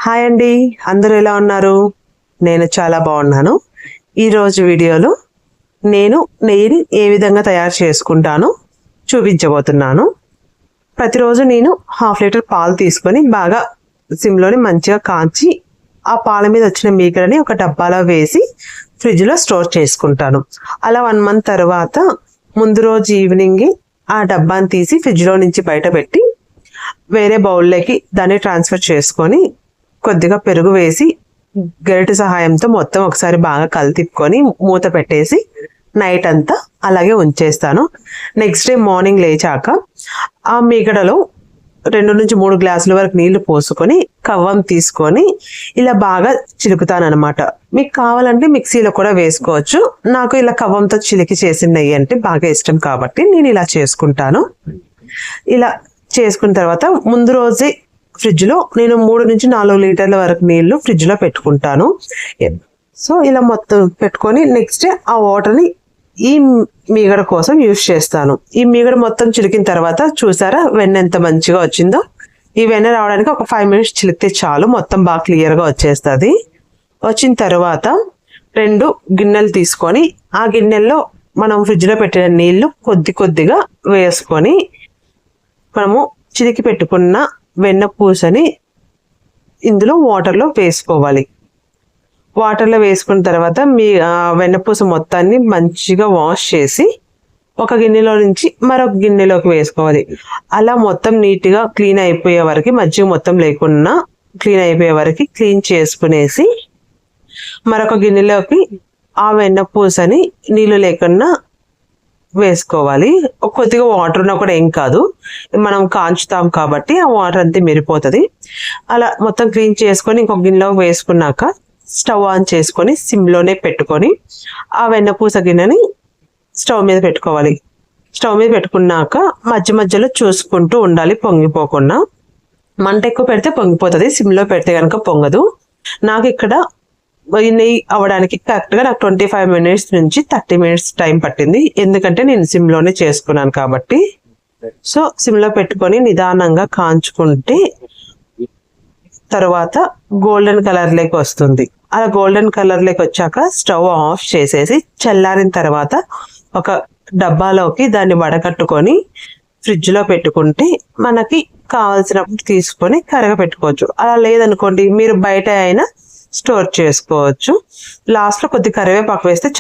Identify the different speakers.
Speaker 1: Hi అండి, అందరూ ఎలా ఉన్నారు? నేను చాలా బాగున్నాను. ఈరోజు వీడియోలో నేను నెయ్యిని ఏ విధంగా తయారు చేసుకుంటానో చూపించబోతున్నాను. ప్రతిరోజు నేను 1/2 లీటర్ పాలు తీసుకొని బాగా సిమ్లోని మంచిగా కాంచి ఆ పాల మీద వచ్చిన మీగడని ఒక డబ్బాలో వేసి ఫ్రిడ్జ్లో స్టోర్ చేసుకుంటాను. అలా 1 మంత్ తర్వాత ముందు రోజు ఈవినింగ్ ఆ డబ్బాని తీసి ఫ్రిడ్జ్లో నుంచి బయట పెట్టి వేరే బౌల్లోకి దాన్ని ట్రాన్స్ఫర్ చేసుకొని కొద్దిగా పెరుగు వేసి గరిటె సహాయంతో మొత్తం ఒకసారి బాగా కలితిప్పుకొని మూత పెట్టేసి నైట్ అంతా అలాగే ఉంచేస్తాను. నెక్స్ట్ డే మార్నింగ్ లేచాక ఆ మీగడలో 2 నుంచి 3 గ్లాసుల వరకు నీళ్లు పోసుకొని కవ్వం తీసుకొని ఇలా బాగా చిలుకుతాను అనమాట. మీకు కావాలంటే మిక్సీలో కూడా వేసుకోవచ్చు. నాకు ఇలా కవ్వంతో చిలికి చేసిన నెయ్యి అంటే బాగా ఇష్టం కాబట్టి నేను ఇలా చేసుకుంటాను. ఇలా చేసుకున్న తర్వాత ముందు రోజే ఫ్రిడ్జ్లో నేను 3 నుంచి 4 లీటర్ల వరకు నీళ్లు ఫ్రిడ్జ్లో పెట్టుకుంటాను. సో ఇలా మొత్తం పెట్టుకొని నెక్స్ట్ డే ఆ వాటర్ని ఈ మీగడ కోసం యూజ్ చేస్తాను. ఈ మీగడ మొత్తం చిలికిన తర్వాత చూసారా వెన్న ఎంత మంచిగా వచ్చిందో. ఈ వెన్న రావడానికి ఒక 5 మినిట్స్ చిలికితే చాలు, మొత్తం బాగా క్లియర్గా వచ్చేస్తుంది. వచ్చిన తర్వాత 2 గిన్నెలు తీసుకొని ఆ గిన్నెల్లో మనం ఫ్రిడ్జ్లో పెట్టిన నీళ్లు కొద్దిగా వేసుకొని మనము చిలికి పెట్టుకున్న వెన్న పూసని ఇందులో వాటర్లో వేసుకోవాలి. వాటర్లో వేసుకున్న తర్వాత మీ వెన్నపూస మొత్తాన్ని మంచిగా వాష్ చేసి ఒక గిన్నెలో నుంచి మరొక గిన్నెలోకి వేసుకోవాలి. అలా మొత్తం నీట్గా క్లీన్ అయిపోయే వరకు, మజ్జిగ మొత్తం లేకుండా క్లీన్ అయిపోయే వరకు క్లీన్ చేసుకునేసి మరొక గిన్నెలోకి ఆ వెన్నపూసని నీళ్ళు లేకుండా వేసుకోవాలి. కొద్దిగా వాటర్ ఉన్నా కూడా ఏం కాదు, మనం కాంచుతాం కాబట్టి ఆ వాటర్ అంతా మెరిపోతుంది. అలా మొత్తం క్లీన్ చేసుకొని ఇంకొక గిన్నెలో వేసుకున్నాక స్టవ్ ఆన్ చేసుకొని సిమ్లోనే పెట్టుకొని ఆ వెన్నపూస గిన్నెని స్టవ్ మీద పెట్టుకోవాలి. స్టవ్ మీద పెట్టుకున్నాక మధ్యలో చూసుకుంటూ ఉండాలి, పొంగిపోకుండా. మంట ఎక్కువ పెడితే పొంగిపోతుంది, సిమ్లో పెడితే కనుక పొంగదు. నాకు ఇక్కడ నెయ్యి అవ్వడానికి కరెక్ట్గా నాకు 25 మినిట్స్ నుంచి 30 మినిట్స్ టైం పట్టింది, ఎందుకంటే నేను సిమ్లోనే చేసుకున్నాను కాబట్టి. సో సిమ్లో పెట్టుకొని నిదానంగా కాంచుకుంటే తర్వాత గోల్డెన్ కలర్లోకి వస్తుంది. అలా గోల్డెన్ కలర్లోకి వచ్చాక స్టవ్ ఆఫ్ చేసేసి చల్లారిన తర్వాత ఒక డబ్బాలోకి దాన్ని వడకట్టుకొని ఫ్రిడ్జ్లో పెట్టుకుంటే మనకి కావాల్సినప్పుడు తీసుకొని కరగపెట్టుకోవచ్చు. అలా లేదనుకోండి మీరు బయట అయినా స్టోర్ చేసుకోవచ్చు. లాస్ట్లో కొద్ది కరివేపాకు వేస్తే